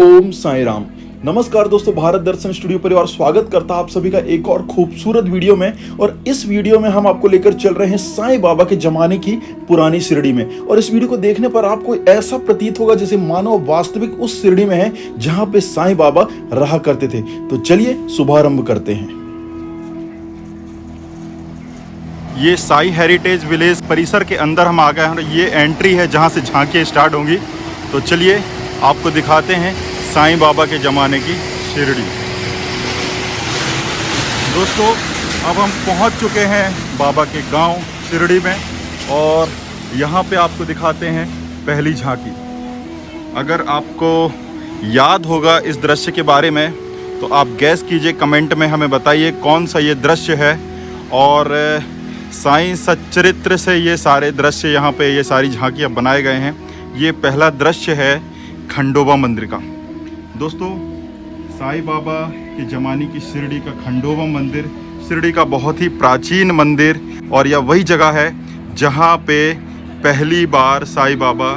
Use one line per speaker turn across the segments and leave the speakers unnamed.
ओम साई राम। नमस्कार दोस्तों, भारत दर्शन स्टूडियो परिवार स्वागत करता है आप सभी का एक और खूबसूरत वीडियो में। और इस वीडियो में हम आपको लेकर चल रहे हैं साईं बाबा के जमाने की पुरानी शिरडी में। और इस वीडियो को देखने पर आपको ऐसा प्रतीत होगा जैसे मानो वास्तविक उस शिरडी में है जहां पे साईं बाबा रहा करते थे। तो चलिए शुभारंभ करते हैं।
ये साई हेरिटेज विलेज परिसर के अंदर हम आ गए हैं और ये एंट्री है जहाँ से झांकियाँ स्टार्ट होंगी। तो चलिए आपको दिखाते हैं साईं बाबा के ज़माने की शिरडी। दोस्तों अब हम पहुँच चुके हैं बाबा के गांव शिरडी में और यहाँ पे आपको दिखाते हैं पहली झांकी। अगर आपको याद होगा इस दृश्य के बारे में तो आप गैस कीजिए, कमेंट में हमें बताइए कौन सा ये दृश्य है। और साईं सच्चरित्र से ये सारे दृश्य यहाँ पे ये सारी झांकियाँ बनाए गए हैं। ये पहला दृश्य है खंडोबा मंदिर का। दोस्तों साईं बाबा के ज़माने की शिरडी का खंडोबा मंदिर शिरडी का बहुत ही प्राचीन मंदिर और यह वही जगह है जहाँ पे पहली बार साईं बाबा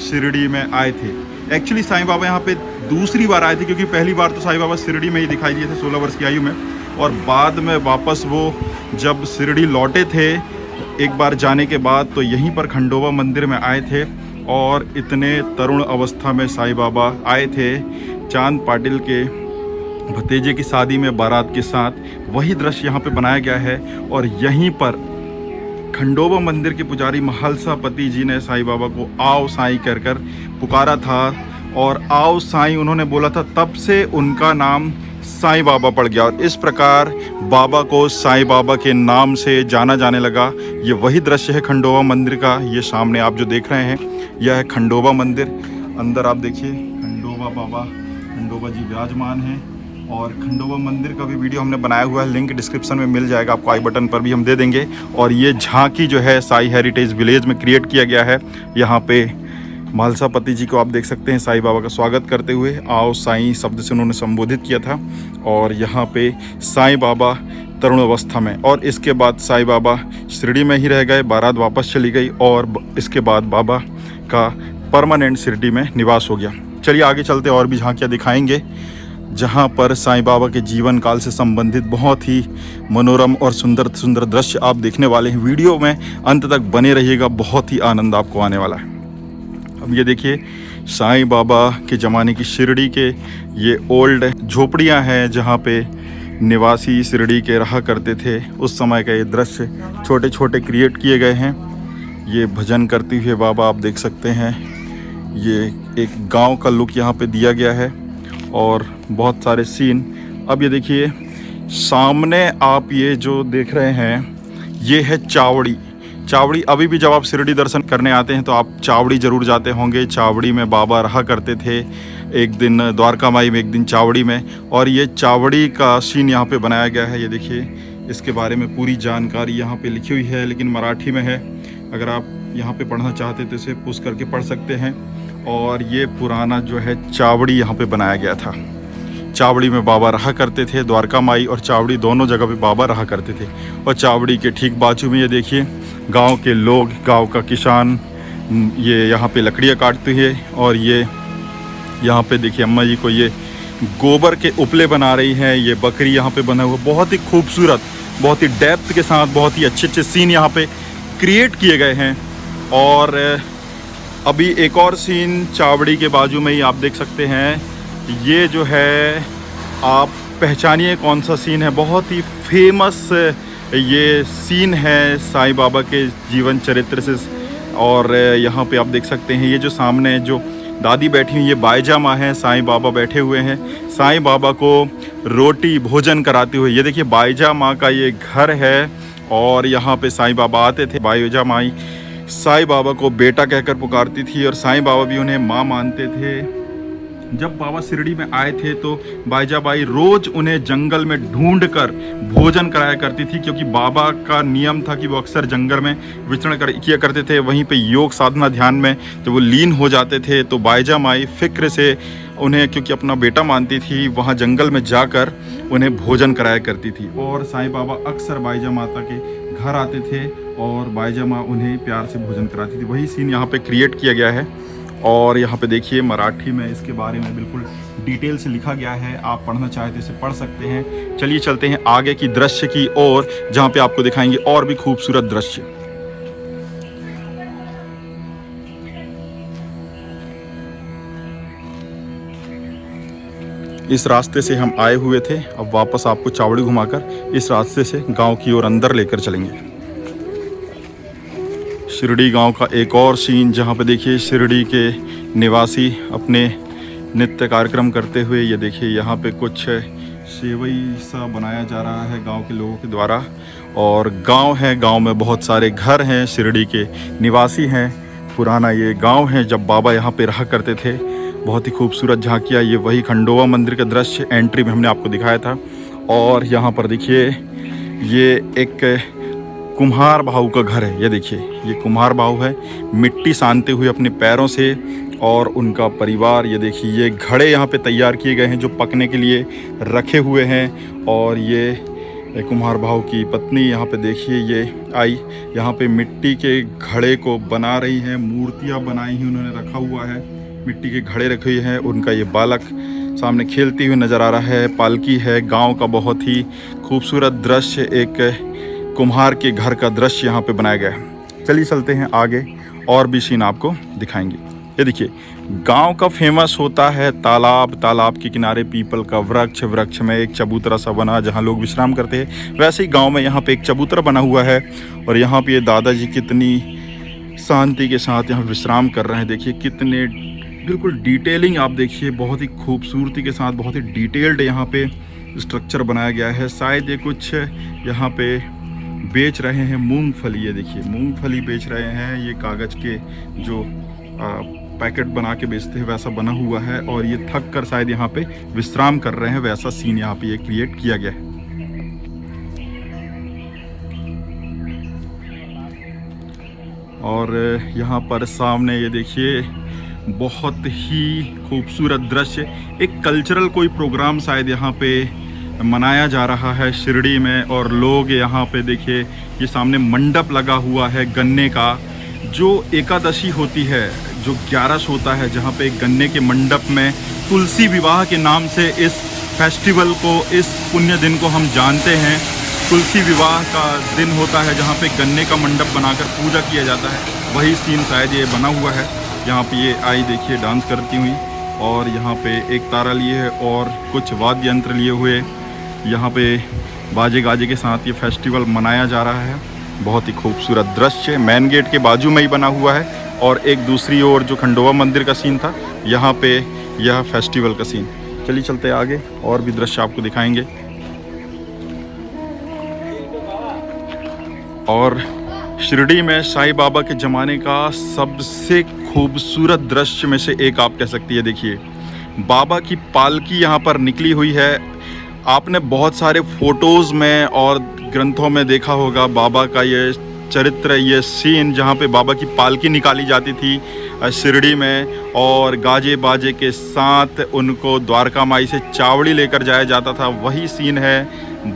शिरडी में आए थे। एक्चुअली साईं बाबा यहाँ पे दूसरी बार आए थे, क्योंकि पहली बार तो साईं बाबा शिरडी में ही दिखाई दिए थे 16 वर्ष की आयु में, और बाद में वापस वो जब शिरडी लौटे थे एक बार जाने के बाद तो यहीं पर खंडोबा मंदिर में आए थे। और इतने तरुण अवस्था में साईं बाबा आए थे चांद पाटिल के भतीजे की शादी में बारात के साथ। वही दृश्य यहाँ पे बनाया गया है और यहीं पर खंडोबा मंदिर के पुजारी महालसा पति जी ने साईं बाबा को आओ साईं कर कर पुकारा था और आओ साईं उन्होंने बोला था, तब से उनका नाम साईं बाबा पड़ गया और इस प्रकार बाबा को साईं बाबा के नाम से जाना जाने लगा। ये वही दृश्य है खंडोबा मंदिर का। ये सामने आप जो देख रहे हैं यह है खंडोबा मंदिर। अंदर आप देखिए खंडोबा बाबा खंडोबा जी विराजमान हैं। और खंडोबा मंदिर का भी वीडियो हमने बनाया हुआ है, लिंक डिस्क्रिप्शन में मिल जाएगा, आपको आई बटन पर भी हम दे देंगे। और ये झांकी जो है साई हेरिटेज विलेज में क्रिएट किया गया है। यहाँ पे महालसा पति जी को आप देख सकते हैं साईं बाबा का स्वागत करते हुए आओ साईं शब्द से उन्होंने संबोधित किया था। और यहाँ पे साईं बाबा तरुण अवस्था में, और इसके बाद साईं बाबा शिरडी में ही रह गए, बारात वापस चली गई और इसके बाद बाबा का परमानेंट शिरडी में निवास हो गया। चलिए आगे चलते और भी झांकियाँ दिखाएंगे जहाँ पर साईं बाबा के जीवन काल से संबंधित बहुत ही मनोरम और सुंदर सुंदर दृश्य आप देखने वाले हैं। वीडियो में अंत तक बने रहिएगा, बहुत ही आनंद आपको आने वाला है। अब ये देखिए साईं बाबा के ज़माने की शिरडी के ये ओल्ड झोपड़ियाँ हैं जहाँ पे निवासी शिरडी के रहा करते थे। उस समय का ये दृश्य छोटे छोटे क्रिएट किए गए हैं। ये भजन करते हुए बाबा आप देख सकते हैं। ये एक गांव का लुक यहाँ पे दिया गया है और बहुत सारे सीन। अब ये देखिए सामने आप ये जो देख रहे हैं ये है चावड़ी। चावड़ी अभी भी जब आप शिरडी दर्शन करने आते हैं तो आप चावड़ी ज़रूर जाते होंगे। चावड़ी में बाबा रहा करते थे, एक दिन द्वारका माई में, एक दिन चावड़ी में। और ये चावड़ी का सीन यहाँ पे बनाया गया है। ये देखिए इसके बारे में पूरी जानकारी यहाँ पे लिखी हुई है, लेकिन मराठी में है। अगर आप यहाँ पे पढ़ना चाहते तो इसे पुश करके पढ़ सकते हैं। और ये पुराना जो है चावड़ी यहाँ पे बनाया गया था। चावड़ी में बाबा रहा करते थे, द्वारका माई और चावड़ी दोनों जगह पे बाबा रहा करते थे। और चावड़ी के ठीक बाजू में ये देखिए गांव के लोग, गांव का किसान ये यहाँ पे लकड़ियाँ काटते हैं। और ये यहाँ पे देखिए अम्मा जी को ये गोबर के उपले बना रही हैं। ये बकरी यहाँ पे बना हुआ, बहुत ही खूबसूरत, बहुत ही डेप्थ के साथ बहुत ही अच्छे अच्छे सीन यहाँ पे क्रिएट किए गए हैं। और अभी एक और सीन चावड़ी के बाजू में ही आप देख सकते हैं। ये जो है आप पहचानिए कौन सा सीन है, बहुत ही फेमस ये सीन है साईं बाबा के जीवन चरित्र से। और यहाँ पे आप देख सकते हैं ये जो सामने जो दादी बैठी हुई ये बाईजा माँ है, साईं बाबा बैठे हुए हैं साईं बाबा को रोटी भोजन कराते हुए। ये देखिए बाईजा माँ का ये घर है और यहाँ पे साईं बाबा आते थे। बाईजा माई साईं बाबा को बेटा कहकर पुकारती थी और साईं बाबा भी उन्हें माँ मानते थे। जब बाबा शिरडी में आए थे तो बाईजाबाई रोज उन्हें जंगल में ढूंढकर भोजन कराया करती थी, क्योंकि बाबा का नियम था कि वो अक्सर जंगल में विचरण किया करते थे। वहीं पे योग साधना ध्यान में जब वो लीन हो जाते थे तो बाईजामाई फिक्र से उन्हें, क्योंकि अपना बेटा मानती थी, वहाँ जंगल में जाकर उन्हें भोजन कराया करती थी। और साईं बाबा अक्सर बाईजा माता के घर आते थे और बाईजा माँ उन्हें प्यार से भोजन कराती थी। वही सीन यहाँ पे क्रिएट किया गया है। और यहाँ पे देखिए मराठी में इसके बारे में बिल्कुल डिटेल से लिखा गया है। आप पढ़ना चाहे तो इसे पढ़ सकते हैं। चलिए चलते हैं आगे की दृश्य की ओर, जहाँ पे आपको दिखाएंगे और भी खूबसूरत दृश्य। इस रास्ते से हम आए हुए थे, अब वापस आपको चावड़ी घुमाकर इस रास्ते से गांव की ओर अंदर लेकर चलेंगे। शिरडी गांव का एक और सीन, जहां पे देखिए शिरडी के निवासी अपने नित्य कार्यक्रम करते हुए, ये देखिए यहाँ पे कुछ सेवई सा बनाया जा रहा है गांव के लोगों के द्वारा। और गांव है, गांव में बहुत सारे घर हैं, शिरडी के निवासी हैं। पुराना ये गांव है, जब बाबा यहाँ पे रहा करते थे। बहुत ही खूबसूरत झांकियाँ। ये वही खंडोबा मंदिर का दृश्य एंट्री में हमने आपको दिखाया था। और यहाँ पर देखिए ये एक कुम्हार भाऊ का घर है। ये देखिए ये कुम्हार भाऊ है, मिट्टी सानते हुए अपने पैरों से, और उनका परिवार। ये देखिए ये घड़े यहाँ पे तैयार किए गए हैं जो पकने के लिए रखे हुए हैं। और ये कुम्हार भाऊ की पत्नी यहाँ पे देखिए ये आई, यहाँ पे मिट्टी के घड़े को बना रही हैं। मूर्तियाँ बनाई हैं उन्होंने, रखा हुआ है, मिट्टी के घड़े रखे हुए हैं। उनका ये बालक सामने खेलते हुए नज़र आ रहा है। पालकी है। गांव का बहुत ही खूबसूरत दृश्य, एक कुम्हार के घर का दृश्य यहाँ पे बनाया गया है। चलिए चलते हैं आगे, और भी सीन आपको दिखाएंगे। ये देखिए गांव का फेमस होता है तालाब, तालाब के किनारे पीपल का वृक्ष, वृक्ष में एक चबूतरा सा बना जहां लोग विश्राम करते हैं। वैसे ही गांव में यहाँ पे एक चबूतरा बना हुआ है, और यहाँ पे ये दादाजी कितनी शांति के साथ यहाँ विश्राम कर रहे हैं। देखिए कितने बिल्कुल डिटेलिंग, आप देखिए बहुत ही खूबसूरती के साथ, बहुत ही डिटेल्ड यहाँ पे स्ट्रक्चर बनाया गया है। शायद ये कुछ यहाँ पे बेच रहे हैं मूंगफली। ये देखिए मूंगफली बेच रहे हैं। ये कागज़ के जो पैकेट बना के बेचते हैं वैसा बना हुआ है, और ये थक कर शायद यहाँ पे विश्राम कर रहे हैं। वैसा सीन यहाँ पे ये क्रिएट किया गया है। और यहाँ पर सामने ये देखिए बहुत ही खूबसूरत दृश्य, एक कल्चरल कोई प्रोग्राम शायद यहाँ पे मनाया जा रहा है शिरडी में। और लोग यहाँ पे देखिए ये सामने मंडप लगा हुआ है गन्ने का। जो एकादशी होती है, जो 11 होता है, जहाँ पे गन्ने के मंडप में तुलसी विवाह के नाम से इस फेस्टिवल को, इस पुण्य दिन को हम जानते हैं। तुलसी विवाह का दिन होता है जहाँ पे गन्ने का मंडप बनाकर पूजा किया जाता है। वही सीन शायद ये बना हुआ है। यहाँ पे ये आई देखिए डांस करती हुई, और यहाँ पे एक तारा लिए है और कुछ वाद्य यंत्र लिए हुए यहाँ पे बाजे गाजे के साथ ये फेस्टिवल मनाया जा रहा है। बहुत ही खूबसूरत दृश्य, मेन गेट के बाजू में ही बना हुआ है। और एक दूसरी ओर जो खंडोबा मंदिर का सीन था, यहाँ पे यह फेस्टिवल का सीन। चलिए चलते हैं आगे, और भी दृश्य आपको दिखाएंगे। और शिरडी में साईं बाबा के ज़माने का सबसे खूबसूरत दृश्य में से एक आप कह सकती है। देखिए बाबा की पालकी यहाँ पर निकली हुई है। आपने बहुत सारे फोटोज़ में और ग्रंथों में देखा होगा बाबा का ये चरित्र, ये सीन, जहाँ पे बाबा की पालकी निकाली जाती थी शिरडी में, और गाजे बाजे के साथ उनको द्वारका माई से चावड़ी लेकर जाया जाता था। वही सीन है।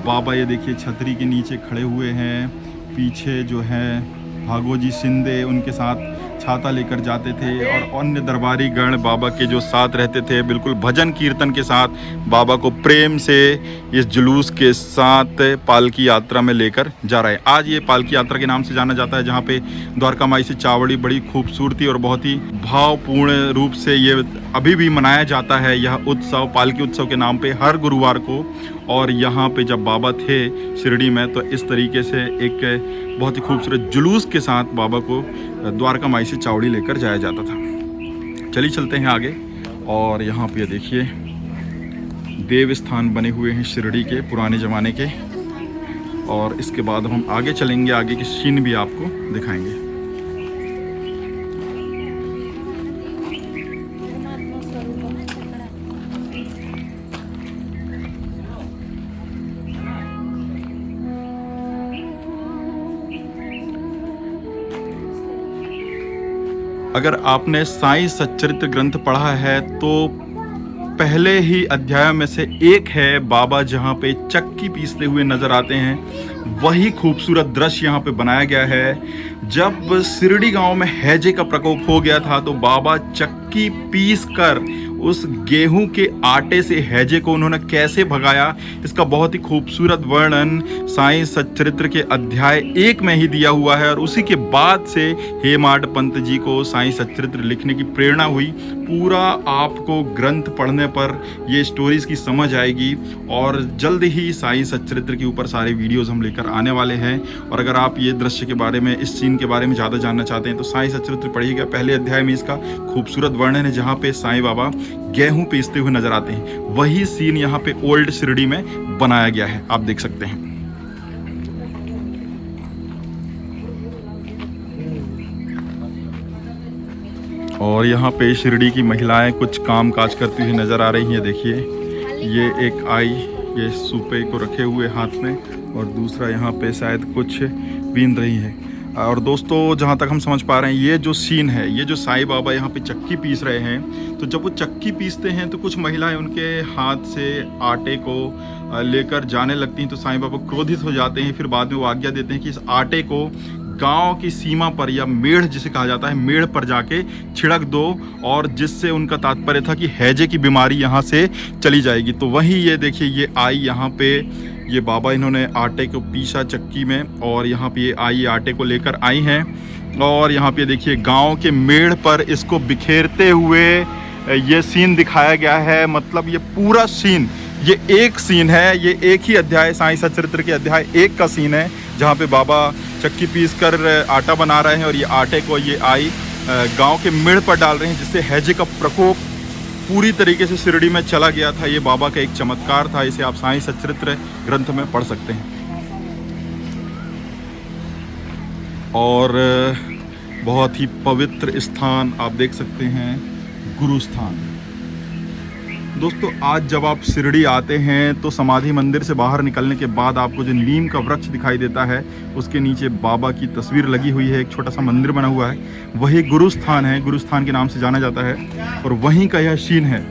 बाबा ये देखिए छतरी के नीचे खड़े हुए हैं। पीछे जो है भागोजी शिंदे उनके साथ छाता लेकर जाते थे, और अन्य दरबारी गण बाबा के जो साथ रहते थे, बिल्कुल भजन कीर्तन के साथ बाबा को प्रेम से इस जुलूस के साथ पालकी यात्रा में लेकर जा रहे हैं। आज ये पालकी यात्रा के नाम से जाना जाता है, जहाँ पे द्वारका माई से चावड़ी बड़ी खूबसूरती और बहुत ही भावपूर्ण रूप से ये अभी भी मनाया जाता है। यह उत्सव पालकी उत्सव के नाम पे हर गुरुवार को। और यहाँ पे जब बाबा थे शिरडी में, तो इस तरीके से एक बहुत ही खूबसूरत जुलूस के साथ बाबा को द्वारका माई से चावड़ी लेकर जाया जाता था। चलिए चलते हैं आगे, और यहाँ पे देखिए देव स्थान बने हुए हैं शिरडी के पुराने ज़माने के। और इसके बाद हम आगे चलेंगे, आगे की सीन भी आपको दिखाएंगे। अगर आपने साईं सच्चरित्र ग्रंथ पढ़ा है तो पहले ही अध्याय में से एक है बाबा जहाँ पे चक्की पीसते हुए नजर आते हैं। वही खूबसूरत दृश्य यहाँ पे बनाया गया है। जब शिरडी गांव में हैजे का प्रकोप हो गया था तो बाबा चक्की पीस कर उस गेहूं के आटे से हैजे को उन्होंने कैसे भगाया, इसका बहुत ही खूबसूरत वर्णन साईं सच्चरित्र के अध्याय 1 में ही दिया हुआ है। और उसी के बाद से हेमाड पंत जी को साईं सच्चरित्र लिखने की प्रेरणा हुई। पूरा आपको ग्रंथ पढ़ने पर ये स्टोरीज की समझ आएगी और जल्द ही साईं सच्चरित्र के ऊपर सारे वीडियोस हम लेकर आने वाले हैं। और अगर आप ये दृश्य के बारे में, इस सीन के बारे में ज़्यादा जानना चाहते हैं तो साईं सच्चरित्र पढ़िएगा। पहले अध्याय में इसका खूबसूरत वर्णन है जहाँ पे साईं बाबा गेहूं पीसते हुए नजर आते हैं। वही सीन यहाँ पे ओल्ड शिरडी में बनाया गया है, आप देख सकते हैं। और यहाँ पे शिरडी की महिलाएं कुछ काम काज करती हुई नजर आ रही हैं। देखिए ये एक आई ये सूपे को रखे हुए हाथ में और दूसरा यहाँ पे शायद कुछ बीन रही है। और दोस्तों जहाँ तक हम समझ पा रहे हैं ये जो सीन है, ये जो साईं बाबा यहाँ पे चक्की पीस रहे हैं, तो जब वो चक्की पीसते हैं तो कुछ महिलाएं उनके हाथ से आटे को लेकर जाने लगती हैं। तो साईं बाबा क्रोधित हो जाते हैं। फिर बाद में वो आज्ञा देते हैं कि इस आटे को गांव की सीमा पर या मेढ़ जिसे कहा जाता है, मेढ़ पर जाके छिड़क दो, और जिससे उनका तात्पर्य था कि हैजे की बीमारी यहाँ से चली जाएगी। तो वही ये देखिए ये आई यहाँ पे ये बाबा इन्होंने आटे को पीसा चक्की में और यहाँ पे ये आई आटे को लेकर आई हैं। और यहाँ पे देखिए गांव के मेढ़ पर इसको बिखेरते हुए ये सीन दिखाया गया है। मतलब ये पूरा सीन, ये एक सीन है, ये एक ही अध्याय साईं सच्चरित्र के अध्याय 1 का सीन है जहाँ पे बाबा चक्की पीस कर आटा बना रहे हैं और ये आटे को ये आई गांव के मेढ़ पर डाल रहे हैं, जिससे हैजे का प्रकोप पूरी तरीके से शिरडी में चला गया था। ये बाबा का एक चमत्कार था, इसे आप साईं सच्चरित्र ग्रंथ में पढ़ सकते हैं। और बहुत ही पवित्र स्थान आप देख सकते हैं, गुरु स्थान। दोस्तों आज जब आप शिरडी आते हैं तो समाधि मंदिर से बाहर निकलने के बाद आपको जो नीम का वृक्ष दिखाई देता है उसके नीचे बाबा की तस्वीर लगी हुई है, एक छोटा सा मंदिर बना हुआ है, वही गुरु स्थान है, गुरु स्थान के नाम से जाना जाता है। और वहीं का यह सीन है।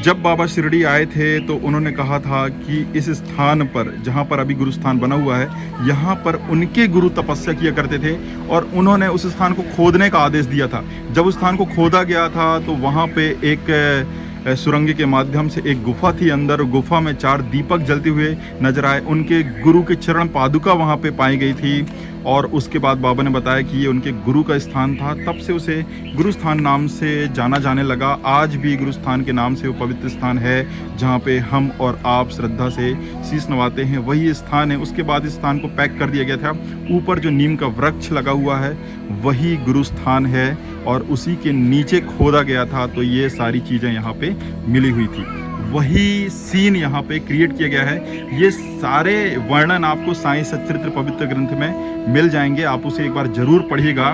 जब बाबा शिरडी आए थे तो उन्होंने कहा था कि इस स्थान पर जहाँ पर अभी गुरु स्थान बना हुआ है, यहाँ पर उनके गुरु तपस्या किया करते थे और उन्होंने उस स्थान को खोदने का आदेश दिया था। जब उस स्थान को खोदा गया था तो वहाँ पे एक सुरंग के माध्यम से एक गुफा थी, अंदर गुफा में 4 दीपक जलते हुए नजर आए। उनके गुरु के चरण पादुका वहाँ पे पाई गई थी और उसके बाद बाबा ने बताया कि ये उनके गुरु का स्थान था। तब से उसे गुरु स्थान नाम से जाना जाने लगा। आज भी गुरु स्थान के नाम से वो पवित्र स्थान है जहाँ पे हम और आप श्रद्धा से शीश नवाते हैं, वही स्थान है। उसके बाद इस स्थान को पैक कर दिया गया था। ऊपर जो नीम का वृक्ष लगा हुआ है वही गुरु स्थान है और उसी के नीचे खोदा गया था, तो ये सारी चीज़ें यहाँ पे मिली हुई थी। वही सीन यहाँ पे क्रिएट किया गया है। ये सारे वर्णन आपको साईं सच्चरित्र पवित्र ग्रंथ में मिल जाएंगे, आप उसे एक बार जरूर पढ़िएगा।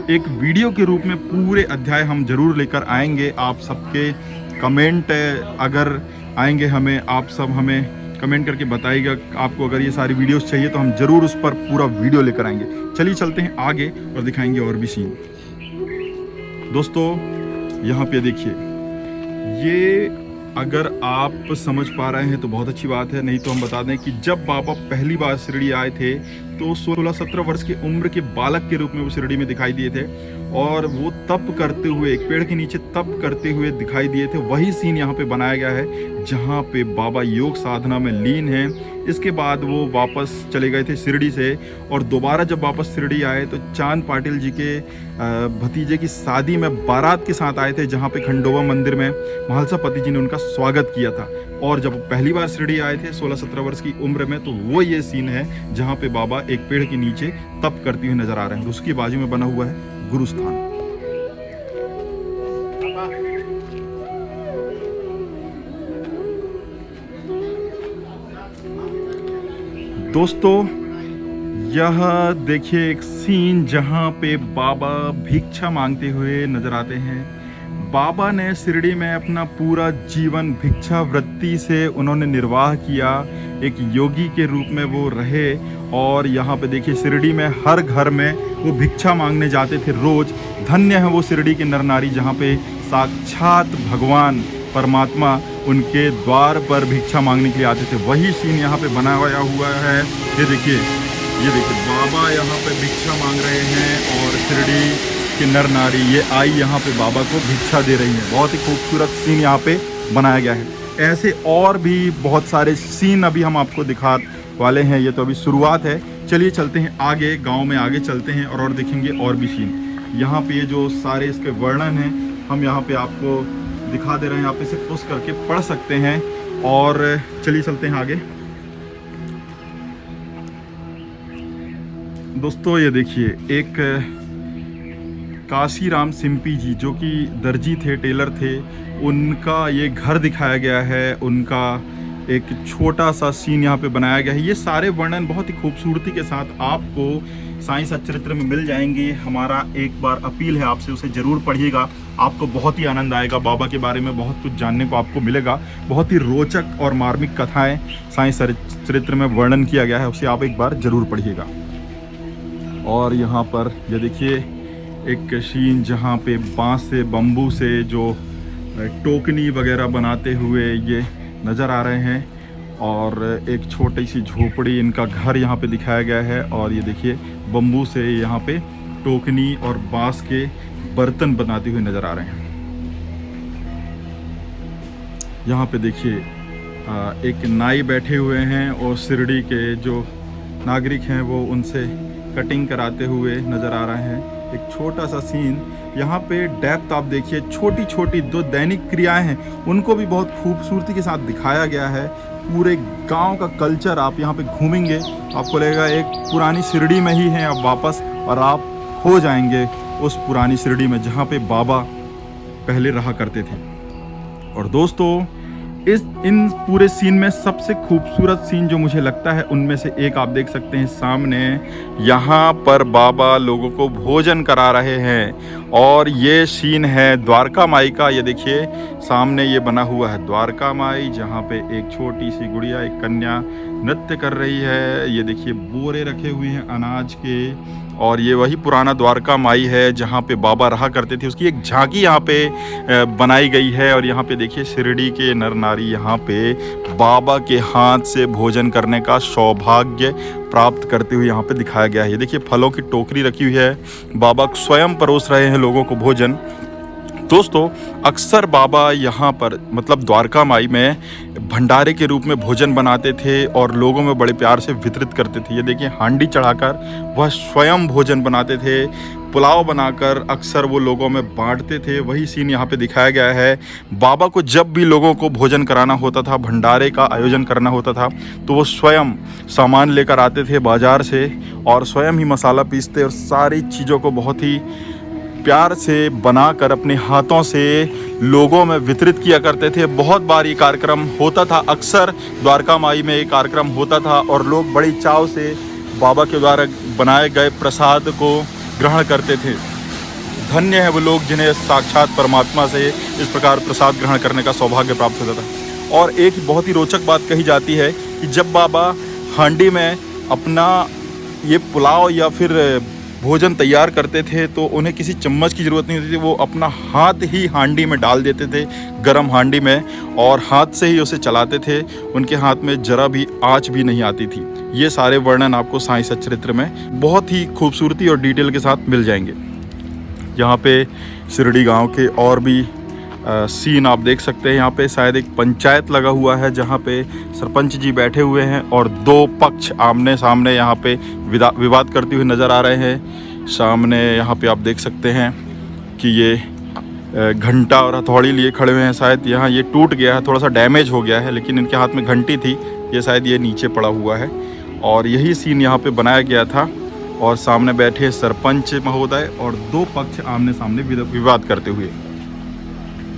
एक वीडियो के रूप में पूरे अध्याय हम जरूर लेकर आएंगे। आप सबके कमेंट अगर आएंगे हमें, आप सब हमें कमेंट करके बताइएगा आपको अगर ये सारी वीडियोस चाहिए तो हम जरूर उस पर पूरा वीडियो लेकर आएंगे। चलिए चलते हैं आगे और दिखाएंगे और भी सीन। दोस्तों यहाँ पे देखिए, ये अगर आप समझ पा रहे हैं तो बहुत अच्छी बात है, नहीं तो हम बता दें कि जब बाबा पहली बार शिरडी आए थे तो 16-17 वर्ष की उम्र के बालक के रूप में वो शिरडी में दिखाई दिए थे और वो तप करते हुए एक पेड़ के नीचे तप करते हुए दिखाई दिए थे। वही सीन यहाँ पे बनाया गया है जहाँ पे बाबा योग साधना में लीन हैं। इसके बाद वो वापस चले गए थे शिरडी से और दोबारा जब वापस शिरडी आए तो चांद पाटिल जी के भतीजे की शादी में बारात के साथ आए थे, जहाँ पे खंडोबा मंदिर में महालसा पति जी ने उनका स्वागत किया था। और जब पहली बार शिरडी आए थे 16-17 वर्ष की उम्र में, तो वो ये सीन है जहाँ पे बाबा एक पेड़ के नीचे तप करते हुए नजर आ रहे हैं। उसकी बाजू में बना हुआ है गुरु स्थान। दोस्तों यह देखिए एक सीन जहाँ पे बाबा भिक्षा मांगते हुए नजर आते हैं। बाबा ने शिरडी में अपना पूरा जीवन भिक्षा वृत्ति से उन्होंने निर्वाह किया, एक योगी के रूप में वो रहे। और यहाँ पे देखिए शिरडी में हर घर में वो भिक्षा मांगने जाते थे रोज। धन्य है वो शिरडी के नर नारी जहाँ पे साक्षात भगवान परमात्मा उनके द्वार पर भिक्षा मांगने के लिए आते थे। वही सीन यहाँ पे बनाया हुआ है। ये देखिए ये देखिए बाबा यहाँ पे भिक्षा मांग रहे हैं और शिरडी की नर नारी ये आई यहाँ पे बाबा को भिक्षा दे रही है। बहुत ही खूबसूरत सीन यहाँ पे बनाया गया है। ऐसे और भी बहुत सारे सीन अभी हम आपको दिखा वाले हैं। ये तो अभी शुरुआत है। चलिए चलते हैं आगे, गांव में आगे चलते हैं और देखेंगे और भी सीन। यहाँ पे ये जो सारे इसके वर्णन हैं हम यहाँ पे आपको दिखा दे रहे हैं। आप इसे पोस्ट करके पढ़ सकते हैं। और चलिए चलते हैं आगे। दोस्तों ये देखिए एक काशीराम सिंपी जी जो कि दर्जी थे, टेलर थे, उनका ये घर दिखाया गया है। उनका एक छोटा सा सीन यहाँ पे बनाया गया है। ये सारे वर्णन बहुत ही खूबसूरती के साथ आपको साईं सच्चरित्र में मिल जाएंगे। हमारा एक बार अपील है आपसे, उसे ज़रूर पढ़िएगा। आपको बहुत ही आनंद आएगा। बाबा के बारे में बहुत कुछ जानने को आपको मिलेगा। बहुत ही रोचक और मार्मिक कथाएं साईं सच्चरित्र में वर्णन किया गया है, उसे आप एक बार ज़रूर पढ़िएगा। और यहाँ पर ये देखिए एक सीन जहाँ पे बांस से, बम्बू से जो टोकनी वगैरह बनाते हुए ये नज़र आ रहे हैं। और एक छोटी सी झोपड़ी, इनका घर यहाँ पे दिखाया गया है। और ये देखिए बम्बू से यहाँ पे टोकनी और बांस के बर्तन बनाते हुए नज़र आ रहे हैं। यहाँ पे देखिए एक नाई बैठे हुए हैं और शिरडी के जो नागरिक हैं वो उनसे कटिंग कराते हुए नज़र आ रहे हैं। एक छोटा सा सीन यहाँ पे डेप्थ आप देखिए। छोटी छोटी जो दैनिक क्रियाएं हैं उनको भी बहुत खूबसूरती के साथ दिखाया गया है। पूरे गांव का कल्चर आप यहाँ पे घूमेंगे, आपको लगेगा एक पुरानी शिरडी में ही हैं आप वापस, और आप खो जाएंगे उस पुरानी शिरडी में जहाँ पे बाबा पहले रहा करते थे। और दोस्तों इन पूरे सीन में सबसे खूबसूरत सीन जो मुझे लगता है उनमें से एक आप देख सकते हैं सामने। यहाँ पर बाबा लोगों को भोजन करा रहे हैं और ये सीन है द्वारका माई का। ये देखिए सामने ये बना हुआ है द्वारका माई, जहाँ पे एक छोटी सी गुड़िया, एक कन्या नृत्य कर रही है। ये देखिए बोरे रखे हुए हैं अनाज के, और ये वही पुराना द्वारका माई है जहाँ पे बाबा रहा करते थे। उसकी एक झांकी यहाँ पे बनाई गई है। और यहाँ पे देखिए शिरडी के नर नारी यहाँ पे बाबा के हाथ से भोजन करने का सौभाग्य प्राप्त करते हुए यहाँ पे दिखाया गया है। ये देखिए फलों की टोकरी रखी हुई है, बाबा स्वयं परोस रहे हैं लोगों को भोजन। दोस्तों अक्सर बाबा यहाँ पर मतलब द्वारका माई में भंडारे के रूप में भोजन बनाते थे और लोगों में बड़े प्यार से वितरित करते थे। ये देखिए हांडी चढ़ाकर वह स्वयं भोजन बनाते थे। पुलाव बनाकर अक्सर वो लोगों में बांटते थे। वही सीन यहाँ पे दिखाया गया है। बाबा को जब भी लोगों को भोजन कराना होता था, भंडारे का आयोजन करना होता था, तो वो स्वयं सामान लेकर आते थे बाज़ार से और स्वयं ही मसाला पीसते और सारी चीज़ों को बहुत ही प्यार से बनाकर अपने हाथों से लोगों में वितरित किया करते थे। बहुत बार ये कार्यक्रम होता था, अक्सर द्वारका माई में ये कार्यक्रम होता था और लोग बड़ी चाव से बाबा के द्वारा बनाए गए प्रसाद को ग्रहण करते थे। धन्य है वो लोग जिन्हें साक्षात परमात्मा से इस प्रकार प्रसाद ग्रहण करने का सौभाग्य प्राप्त होता था। और एक बहुत ही रोचक बात कही जाती है कि जब बाबा हांडी में अपना ये पुलाव या फिर भोजन तैयार करते थे तो उन्हें किसी चम्मच की ज़रूरत नहीं होती थी। वो अपना हाथ ही हांडी में डाल देते थे, गरम हांडी में, और हाथ से ही उसे चलाते थे। उनके हाथ में जरा भी आँच भी नहीं आती थी। ये सारे वर्णन आपको साईं सच्चरित्र में बहुत ही खूबसूरती और डिटेल के साथ मिल जाएंगे। यहाँ पे शिरडी गांव के और भी सीन आप देख सकते हैं। यहाँ पे शायद एक पंचायत लगा हुआ है जहाँ पे सरपंच जी बैठे हुए हैं और दो पक्ष आमने सामने यहाँ पे विवाद करते हुए नज़र आ रहे हैं। सामने यहाँ पे आप देख सकते हैं कि ये घंटा और हथौड़ी लिए खड़े हुए हैं। शायद यहाँ ये टूट गया है, थोड़ा सा डैमेज हो गया है, लेकिन इनके हाथ में घंटी थी, ये शायद ये नीचे पड़ा हुआ है। और यही सीन यहाँ पे बनाया गया था और सामने बैठे सरपंच महोदय और दो पक्ष आमने सामने विवाद करते हुए।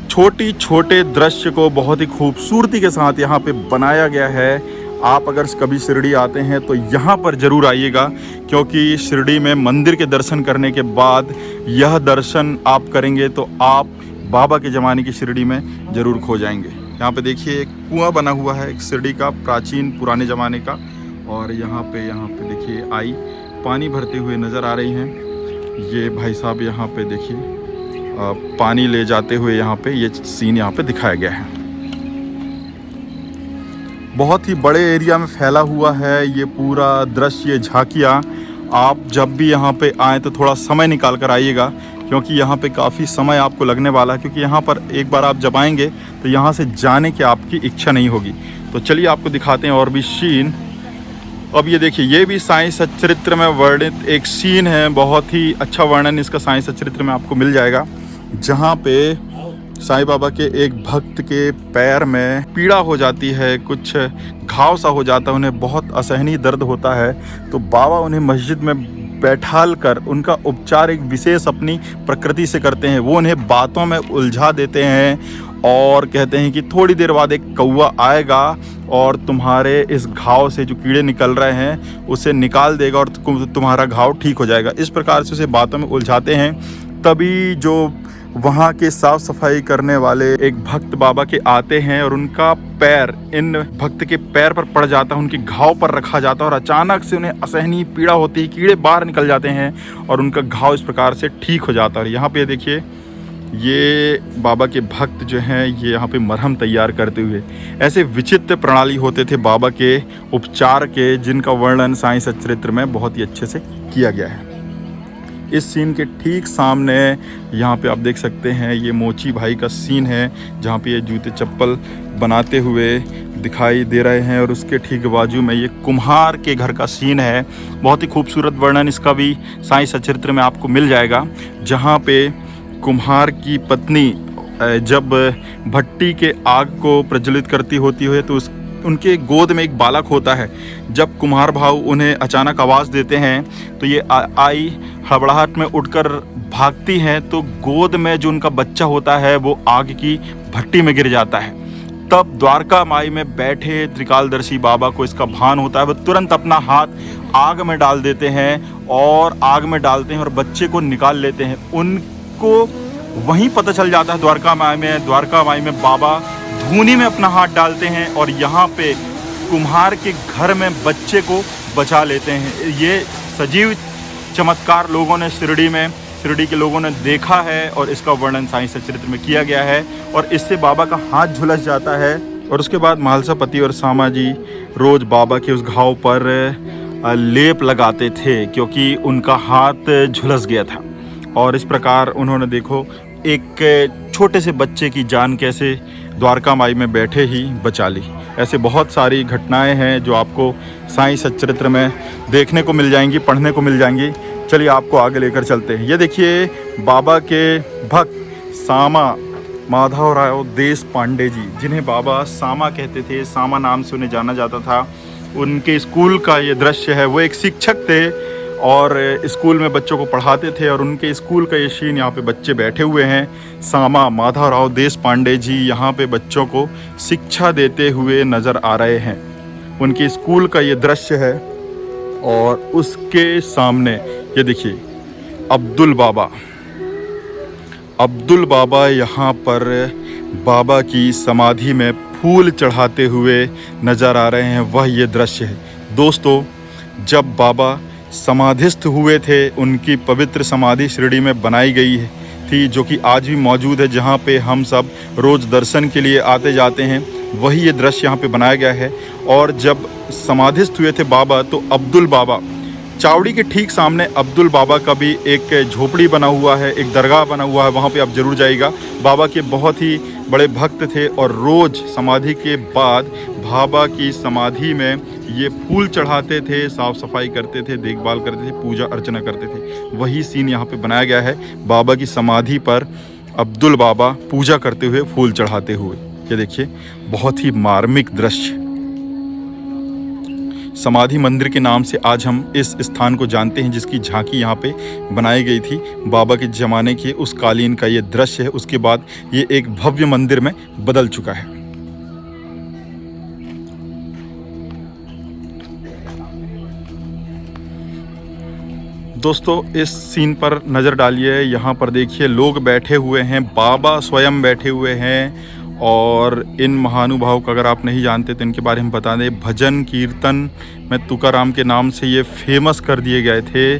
छोटी छोटे दृश्य को बहुत ही खूबसूरती के साथ यहाँ पे बनाया गया है। आप अगर कभी शिरडी आते हैं तो यहाँ पर ज़रूर आइएगा, क्योंकि शिरडी में मंदिर के दर्शन करने के बाद यह दर्शन आप करेंगे तो आप बाबा के ज़माने की शिरडी में ज़रूर खो जाएंगे। यहाँ पे देखिए एक कुआं बना हुआ है, एक शिरडी का प्राचीन पुराने ज़माने का, और यहाँ पे देखिए आई पानी भरते हुए नज़र आ रही हैं। ये भाई साहब यहाँ पे देखिए पानी ले जाते हुए यहाँ पे ये सीन यहाँ पे दिखाया गया है। बहुत ही बड़े एरिया में फैला हुआ है ये पूरा दृश्य, ये झांकियाँ। आप जब भी यहाँ पे आएँ तो थोड़ा समय निकाल कर आइएगा, क्योंकि यहाँ पे काफ़ी समय आपको लगने वाला है, क्योंकि यहाँ पर एक बार आप जब आएंगे तो यहाँ से जाने की आपकी इच्छा नहीं होगी। तो चलिए आपको दिखाते हैं और भी सीन। अब ये देखिए, ये भी साईं सच्चरित्र में वर्णित एक सीन है। बहुत ही अच्छा वर्णन इसका साईं सच्चरित्र में आपको मिल जाएगा, जहाँ पे साईं बाबा के एक भक्त के पैर में पीड़ा हो जाती है, कुछ घाव सा हो जाता है, उन्हें बहुत असहनीय दर्द होता है। तो बाबा उन्हें मस्जिद में बैठाल कर उनका उपचार एक विशेष अपनी प्रकृति से करते हैं। वो उन्हें बातों में उलझा देते हैं और कहते हैं कि थोड़ी देर बाद एक कौवा आएगा और तुम्हारे इस घाव से जो कीड़े निकल रहे हैं उसे निकाल देगा और तुम्हारा घाव ठीक हो जाएगा। इस प्रकार से उसे बातों में उलझाते हैं। तभी जो वहाँ के साफ सफाई करने वाले एक भक्त बाबा के आते हैं और उनका पैर इन भक्त के पैर पर पड़ जाता है, उनके घाव पर रखा जाता है और अचानक से उन्हें असहनीय पीड़ा होती है, कीड़े बाहर निकल जाते हैं और उनका घाव इस प्रकार से ठीक हो जाता है। यहाँ पे देखिए, ये बाबा के भक्त जो हैं ये यहाँ पे मरहम तैयार करते हुए, ऐसे विचित्र प्रणाली होते थे बाबा के उपचार के, जिनका वर्णन साईं सच्चरित्र में बहुत ही अच्छे से किया गया है। इस सीन के ठीक सामने यहाँ पे आप देख सकते हैं ये मोची भाई का सीन है, जहाँ पे ये जूते चप्पल बनाते हुए दिखाई दे रहे हैं और उसके ठीक बाजू में ये कुम्हार के घर का सीन है। बहुत ही खूबसूरत वर्णन इसका भी साईं सच्चरित्र में आपको मिल जाएगा, जहाँ पे कुम्हार की पत्नी जब भट्टी के आग को प्रज्वलित करती होती है तो उनके गोद में एक बालक होता है। जब कुम्हार भाव उन्हें अचानक आवाज़ देते हैं तो ये आई हड़बड़ाहट में उठकर भागती हैं, तो गोद में जो उनका बच्चा होता है वो आग की भट्टी में गिर जाता है। तब द्वारका माई में बैठे त्रिकालदर्शी बाबा को इसका भान होता है। वो तुरंत अपना हाथ आग में डाल देते हैं और आग में डालते हैं और बच्चे को निकाल लेते हैं। उनको वहीं पता चल जाता है द्वारका माई में बाबा धूनी में अपना हाथ डालते हैं और यहाँ पे कुम्हार के घर में बच्चे को बचा लेते हैं। ये सजीव चमत्कार लोगों ने शिरडी के लोगों ने देखा है और इसका वर्णन साईं सच्चरित्र में किया गया है और इससे बाबा का हाथ झुलस जाता है। और उसके बाद म्हालसा पति और सामा जी रोज बाबा के उस घाव पर लेप लगाते थे, क्योंकि उनका हाथ झुलस गया था। और इस प्रकार उन्होंने देखो एक छोटे से बच्चे की जान कैसे द्वारका माई में बैठे ही बचा ली। ऐसे बहुत सारी घटनाएं हैं जो आपको साईं सच्चरित्र में देखने को मिल जाएंगी, पढ़ने को मिल जाएंगी। चलिए आपको आगे लेकर चलते हैं। ये देखिए, बाबा के भक्त सामा माधवराव देश पांडे जी, जिन्हें बाबा सामा कहते थे, सामा नाम से उन्हें जाना जाता था, उनके स्कूल का ये दृश्य है। वो एक शिक्षक थे और स्कूल में बच्चों को पढ़ाते थे और उनके स्कूल का ये सीन, यहाँ पे बच्चे बैठे हुए हैं। सामा माधवराव देश पांडे जी यहाँ पे बच्चों को शिक्षा देते हुए नज़र आ रहे हैं। उनके स्कूल का ये दृश्य है और उसके सामने ये देखिए अब्दुल बाबा यहाँ पर बाबा की समाधि में फूल चढ़ाते हुए नज़र आ रहे हैं। वह ये दृश्य है दोस्तों, जब बाबा समाधिस्थ हुए थे, उनकी पवित्र समाधि शिरडी में बनाई गई थी, जो कि आज भी मौजूद है, जहाँ पे हम सब रोज़ दर्शन के लिए आते जाते हैं। वही ये दृश्य यहाँ पे बनाया गया है। और जब समाधिस्थ हुए थे बाबा, तो अब्दुल बाबा चावड़ी के ठीक सामने अब्दुल बाबा का भी एक झोपड़ी बना हुआ है, एक दरगाह बना हुआ है, वहाँ पे आप ज़रूर जाइएगा। बाबा के बहुत ही बड़े भक्त थे और रोज़ समाधि के बाद बाबा की समाधि में ये फूल चढ़ाते थे, साफ़ सफाई करते थे, देखभाल करते थे, पूजा अर्चना करते थे। वही सीन यहाँ पे बनाया गया है, बाबा की समाधि पर अब्दुल बाबा पूजा करते हुए, फूल चढ़ाते हुए। ये देखिए, बहुत ही मार्मिक दृश्य। समाधि मंदिर के नाम से आज हम इस स्थान को जानते हैं, जिसकी झांकी यहाँ पे बनाई गई थी। बाबा के ज़माने के उस कालीन का ये दृश्य है। उसके बाद ये एक भव्य मंदिर में बदल चुका है। दोस्तों, इस सीन पर नज़र डालिए। यहाँ पर देखिए, लोग बैठे हुए हैं, बाबा स्वयं बैठे हुए हैं। और इन महानुभाव को अगर आप नहीं जानते तो इनके बारे में बता दें। भजन कीर्तन में तुकाराम के नाम से ये फेमस कर दिए गए थे,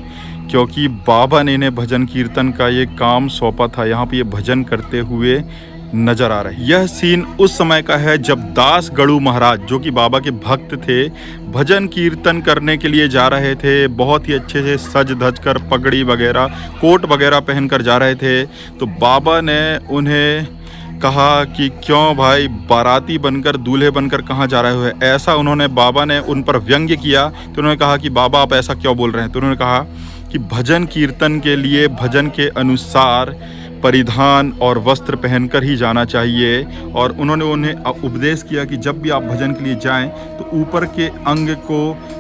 क्योंकि बाबा ने इन्हें भजन कीर्तन का ये काम सौंपा था। यहाँ पे ये भजन करते हुए नजर आ रहा है। यह सीन उस समय का है जब दास गणु महाराज, जो कि बाबा के भक्त थे, भजन कीर्तन करने के लिए जा रहे थे। बहुत ही अच्छे से सज धज कर, पगड़ी वगैरह, कोट वगैरह पहनकर जा रहे थे। तो बाबा ने उन्हें कहा कि क्यों भाई बाराती बनकर, दूल्हे बनकर कहाँ जा रहे हो? ऐसा उन्होंने, बाबा ने उन पर व्यंग्य किया। तो उन्होंने कहा कि बाबा आप ऐसा क्यों बोल रहे हैं? तो उन्होंने कहा कि भजन कीर्तन के लिए भजन के अनुसार परिधान और वस्त्र पहनकर ही जाना चाहिए। और उन्होंने उन्हें उपदेश किया कि जब भी आप भजन के लिए जाएं तो ऊपर के अंग को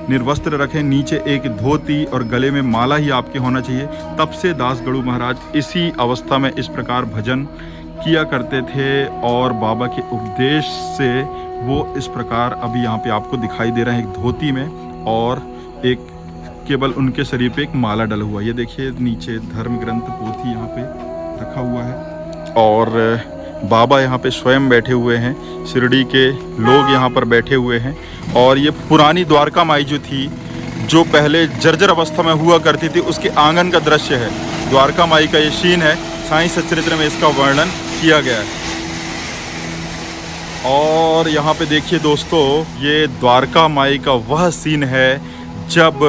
निर्वस्त्र रखें, नीचे एक धोती और गले में माला ही आपके होना चाहिए। तब से दास गणु महाराज इसी अवस्था में इस प्रकार भजन किया करते थे और बाबा के उपदेश से वो इस प्रकार अभी यहाँ पे आपको दिखाई दे रहे हैं, एक धोती में और एक केवल उनके शरीर पे एक माला डला हुआ। ये देखिए नीचे धर्म ग्रंथ पोथी यहाँ पे रखा हुआ है और बाबा यहाँ पे स्वयं बैठे हुए हैं, शिरडी के लोग यहाँ पर बैठे हुए हैं। और ये पुरानी द्वारका माई जो थी, जो पहले जर्जर अवस्था में हुआ करती थी, उसके आंगन का दृश्य है। द्वारका माई का ये सीन है, साईं सच्चरित्र में इसका वर्णन किया गया है। और यहाँ पे देखिए दोस्तों, ये द्वारका माई का वह सीन है जब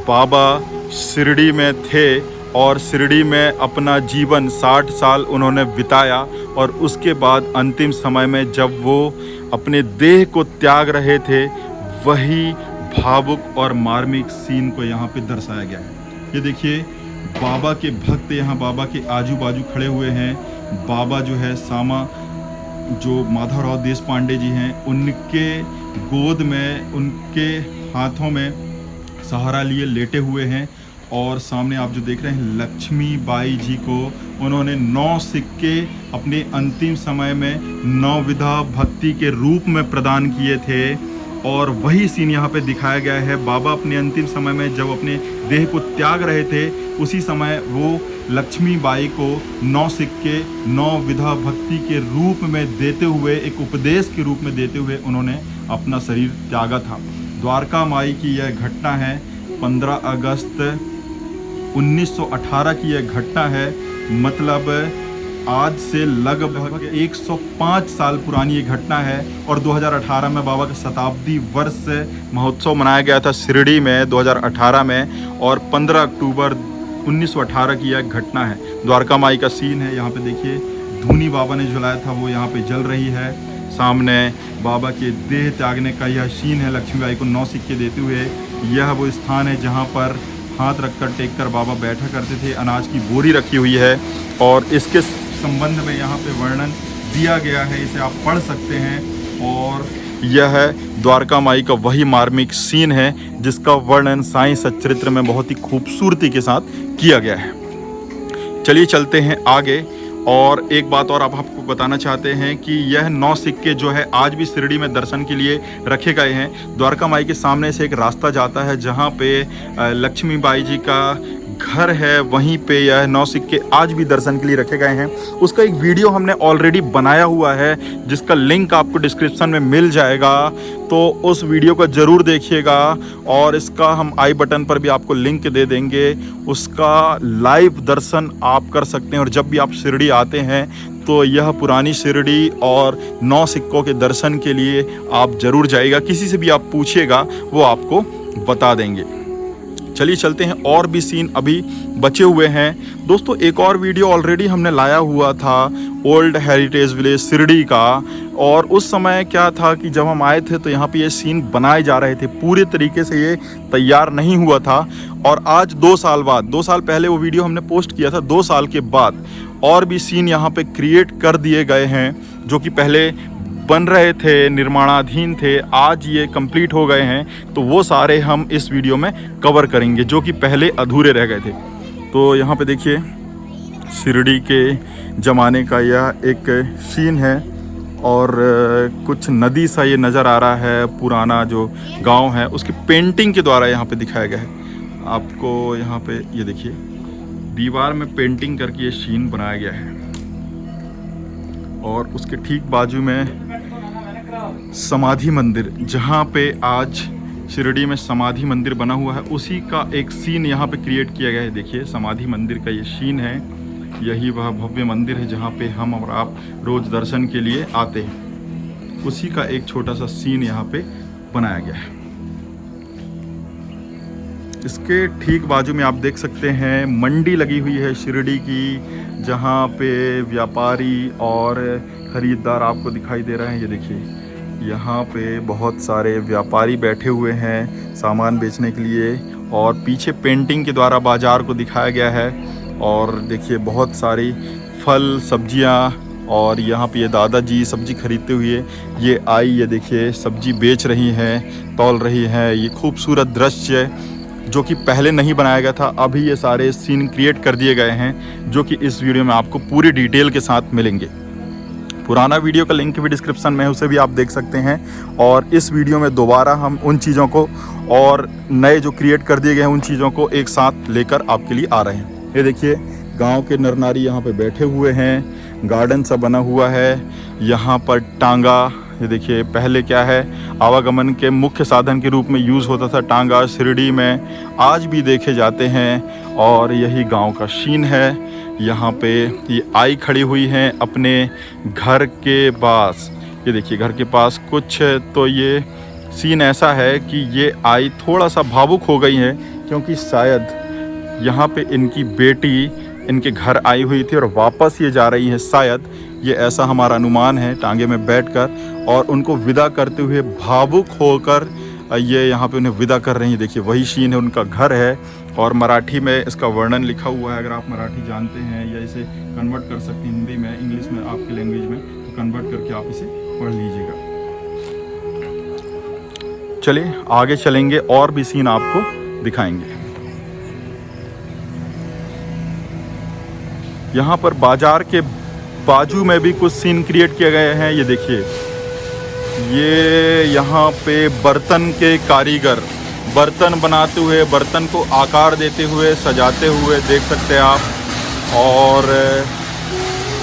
बाबा शिरडी में थे और शिरडी में अपना जीवन 60 साल उन्होंने बिताया। और उसके बाद अंतिम समय में जब वो अपने देह को त्याग रहे थे, वही भावुक और मार्मिक सीन को यहाँ पे दर्शाया गया है। ये देखिए बाबा के भक्त यहाँ बाबा के आजू बाजू खड़े हुए हैं। बाबा जो है सामा, जो माधवराव देशपांडे जी हैं, उनके गोद में, उनके हाथों में सहारा लिए लेटे हुए हैं। और सामने आप जो देख रहे हैं लक्ष्मी बाई जी को उन्होंने 9 सिक्के अपने अंतिम समय में 9 विधा भक्ति के रूप में प्रदान किए थे। और वही सीन यहाँ पे दिखाया गया है। बाबा अपने अंतिम समय में जब अपने देह को त्याग रहे थे, उसी समय वो लक्ष्मी बाई को 9 सिक्के 9 विधा भक्ति के रूप में देते हुए, एक उपदेश के रूप में देते हुए उन्होंने अपना शरीर त्यागा था। द्वारका माई की यह घटना है, 15 अगस्त 1918 की यह घटना है। मतलब आज से लगभग 105 साल पुरानी ये घटना है। और 2018 में बाबा का शताब्दी वर्ष महोत्सव मनाया गया था शिरडी में 2018 में। और 15 अक्टूबर 1918 की यह घटना है। द्वारका माई का सीन है। यहाँ पे देखिए धूनी बाबा ने जलाया था, वो यहाँ पे जल रही है। सामने बाबा के देह त्यागने का यह सीन है, लक्ष्मी बाई को 9 सिक्के देते हुए। यह वो स्थान है जहाँ पर हाथ रखकर टेक कर बाबा बैठा करते थे। अनाज की बोरी रखी हुई है और इसके संबंध में यहाँ पे वर्णन दिया गया है, इसे आप पढ़ सकते हैं। और यह द्वारका माई का वही मार्मिक सीन है जिसका वर्णन साईं सच्चरित्र में बहुत ही खूबसूरती के साथ किया गया है। चलिए चलते हैं आगे। और एक बात और आप आपको बताना चाहते हैं कि यह 9 सिक्के जो है आज भी शिरडी में दर्शन के लिए रखे गए हैं। द्वारका माई के सामने से एक रास्ता जाता है जहां पे लक्ष्मी बाई जी का घर है, वहीं पे यह 9 सिक्के आज भी दर्शन के लिए रखे गए हैं। उसका एक वीडियो हमने ऑलरेडी बनाया हुआ है जिसका लिंक आपको डिस्क्रिप्शन में मिल जाएगा, तो उस वीडियो को ज़रूर देखिएगा। और इसका हम आई बटन पर भी आपको लिंक दे देंगे, उसका लाइव दर्शन आप कर सकते हैं। और जब भी आप शिरडी आते हैं तो यह पुरानी शिरडी और 9 सिक्कों के दर्शन के लिए आप ज़रूर जाइएगा। किसी से भी आप पूछिएगा, वो आपको बता देंगे। चलिए चलते हैं, और भी सीन अभी बचे हुए हैं। दोस्तों एक और वीडियो ऑलरेडी हमने लाया हुआ था ओल्ड हेरिटेज विलेज शिरडी का। और उस समय क्या था कि जब हम आए थे तो यहाँ पे ये सीन बनाए जा रहे थे, पूरे तरीके से ये तैयार नहीं हुआ था। और आज 2 साल बाद, 2 साल पहले वो वीडियो हमने पोस्ट किया था, 2 साल के बाद और भी सीन यहाँ पे क्रिएट कर दिए गए हैं जो कि पहले बन रहे थे, निर्माणाधीन थे, आज ये कंप्लीट हो गए हैं। तो वो सारे हम इस वीडियो में कवर करेंगे जो कि पहले अधूरे रह गए थे। तो यहाँ पे देखिए शिरडी के ज़माने का यह एक सीन है और कुछ नदी सा ये नज़र आ रहा है। पुराना जो गांव है उसकी पेंटिंग के द्वारा यहाँ पे दिखाया गया है। आपको यहाँ पे ये देखिए दीवार में पेंटिंग करके ये सीन बनाया गया है। और उसके ठीक बाजू में समाधि मंदिर, जहाँ पे आज शिरडी में समाधि मंदिर बना हुआ है, उसी का एक सीन यहाँ पे क्रिएट किया गया है। देखिए समाधि मंदिर का ये सीन है यही वह भव्य मंदिर है जहाँ पे हम और आप रोज दर्शन के लिए आते हैं। उसी का एक छोटा सा सीन यहाँ पे बनाया गया है। इसके ठीक बाजू में आप देख सकते हैं मंडी लगी हुई है शिरडी की, जहाँ पे व्यापारी और ख़रीदार आपको दिखाई दे रहे हैं। ये देखिए यहाँ पे बहुत सारे व्यापारी बैठे हुए हैं सामान बेचने के लिए, और पीछे पेंटिंग के द्वारा बाज़ार को दिखाया गया है। और देखिए बहुत सारी फल सब्जियाँ, और यहाँ पे ये दादाजी सब्जी खरीदते हुए ये आई, ये देखिए सब्जी बेच रही हैं, तौल रही हैं। ये खूबसूरत दृश्य जो कि पहले नहीं बनाया गया था, अभी ये सारे सीन क्रिएट कर दिए गए हैं, जो कि इस वीडियो में आपको पूरी डिटेल के साथ मिलेंगे। पुराना वीडियो का लिंक भी डिस्क्रिप्शन में है, उसे भी आप देख सकते हैं। और इस वीडियो में दोबारा हम उन चीज़ों को और नए जो क्रिएट कर दिए गए हैं उन चीज़ों को एक साथ लेकर आपके लिए आ रहे हैं। ये देखिए गांव के नर नारी यहाँ पे बैठे हुए हैं, गार्डन सा बना हुआ है यहाँ पर टांगा। ये देखिए पहले क्या है, आवागमन के मुख्य साधन के रूप में यूज़ होता था टांगा, शिरडी में आज भी देखे जाते हैं। और यही गांव का सीन है। यहाँ पे ये आई खड़ी हुई हैं अपने घर के पास। ये देखिए घर के पास कुछ तो ये सीन ऐसा है कि ये आई थोड़ा सा भावुक हो गई है, क्योंकि शायद यहाँ पे इनकी बेटी इनके घर आई हुई थी और वापस ये जा रही है शायद, ये ऐसा हमारा अनुमान है, टांगे में बैठकर। और उनको विदा करते हुए भावुक होकर ये यहाँ पे उन्हें विदा कर रही हैं। देखिए वही सीन है, उनका घर है और मराठी में इसका वर्णन लिखा हुआ है। अगर आप मराठी जानते हैं या इसे कन्वर्ट कर सकते हैं हिंदी में, इंग्लिश में, आपकी लैंग्वेज में, तो कन्वर्ट करके आप इसे पढ़ लीजिएगा। चलिए आगे चलेंगे और भी सीन आपको दिखाएंगे। यहाँ पर बाजार के बाजू में भी कुछ सीन क्रिएट किए गए हैं। ये देखिए ये यहाँ पे बर्तन के कारीगर बर्तन बनाते हुए, बर्तन को आकार देते हुए, सजाते हुए देख सकते हैं आप। और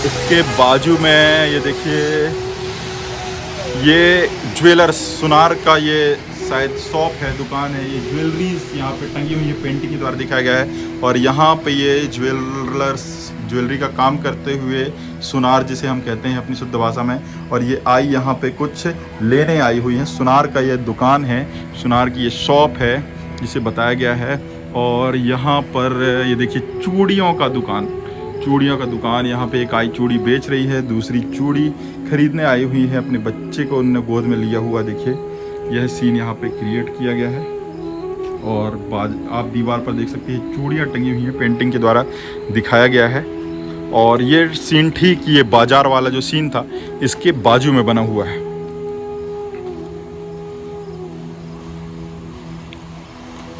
इसके बाजू में ये देखिए ये ज्वेलर्स, सुनार का ये शायद शॉप है, दुकान है। ये ज्वेलरीज यहाँ पे टंगी हुई है, पेंटिंग के द्वारा दिखाया गया है। और यहाँ पे ये ज्वेलर्स ज्वेलरी का काम करते हुए, सुनार जिसे हम कहते हैं अपनी शुद्ध भाषा में। और ये आई यहाँ पे कुछ लेने आई हुई है। सुनार का ये दुकान है, सुनार की ये शॉप है जिसे बताया गया है। और यहाँ पर ये देखिए चूड़ियों का दुकान, चूड़ियों का दुकान। यहाँ पे एक आई चूड़ी बेच रही है, दूसरी चूड़ी खरीदने आई हुई है, अपने बच्चे को उन्होंने गोद में लिया हुआ। देखिए यह सीन यहाँ पे क्रिएट किया गया है। और आप दीवार पर देख सकते हैं चूड़ियाँ टंगी हुई हैं, पेंटिंग के द्वारा दिखाया गया है। और ये सीन ठीक ये बाजार वाला जो सीन था इसके बाजू में बना हुआ है।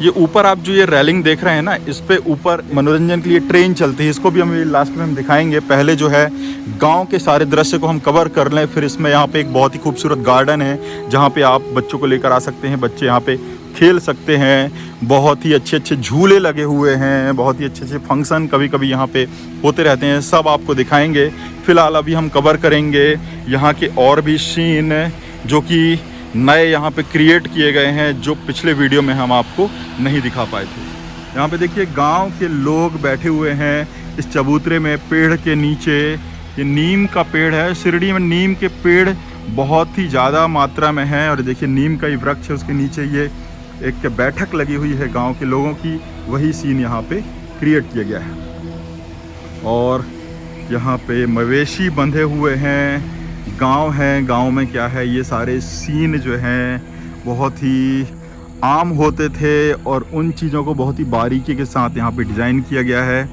ये ऊपर आप जो ये रेलिंग देख रहे हैं ना, इस पे ऊपर मनोरंजन के लिए ट्रेन चलती है। इसको भी हम लास्ट में हम दिखाएंगे। पहले जो है गांव के सारे दृश्य को हम कवर कर लें, फिर इसमें यहाँ पे एक बहुत ही खूबसूरत गार्डन है जहाँ पे आप बच्चों को लेकर आ सकते हैं, बच्चे यहाँ पे खेल सकते हैं। बहुत ही अच्छे अच्छे झूले लगे हुए हैं, बहुत ही अच्छे अच्छे फंक्शन कभी कभी यहाँ पे होते रहते हैं, सब आपको दिखाएंगे। फ़िलहाल अभी हम कवर करेंगे यहाँ के और भी सीन जो कि नए यहाँ पे क्रिएट किए गए हैं, जो पिछले वीडियो में हम आपको नहीं दिखा पाए थे। यहाँ पे देखिए गांव के लोग बैठे हुए हैं इस चबूतरे में, पेड़ के नीचे। ये नीम का पेड़ है, शिरडी में नीम के पेड़ बहुत ही ज़्यादा मात्रा में हैं। और देखिए नीम का ही वृक्ष है, उसके नीचे ये एक बैठक लगी हुई है गांव के लोगों की, वही सीन यहाँ पे क्रिएट किया गया है। और यहाँ पे मवेशी बंधे हुए हैं, गांव है, गांव में क्या है, ये सारे सीन जो हैं बहुत ही आम होते थे और उन चीज़ों को बहुत ही बारीकी के साथ यहाँ पे डिज़ाइन किया गया है।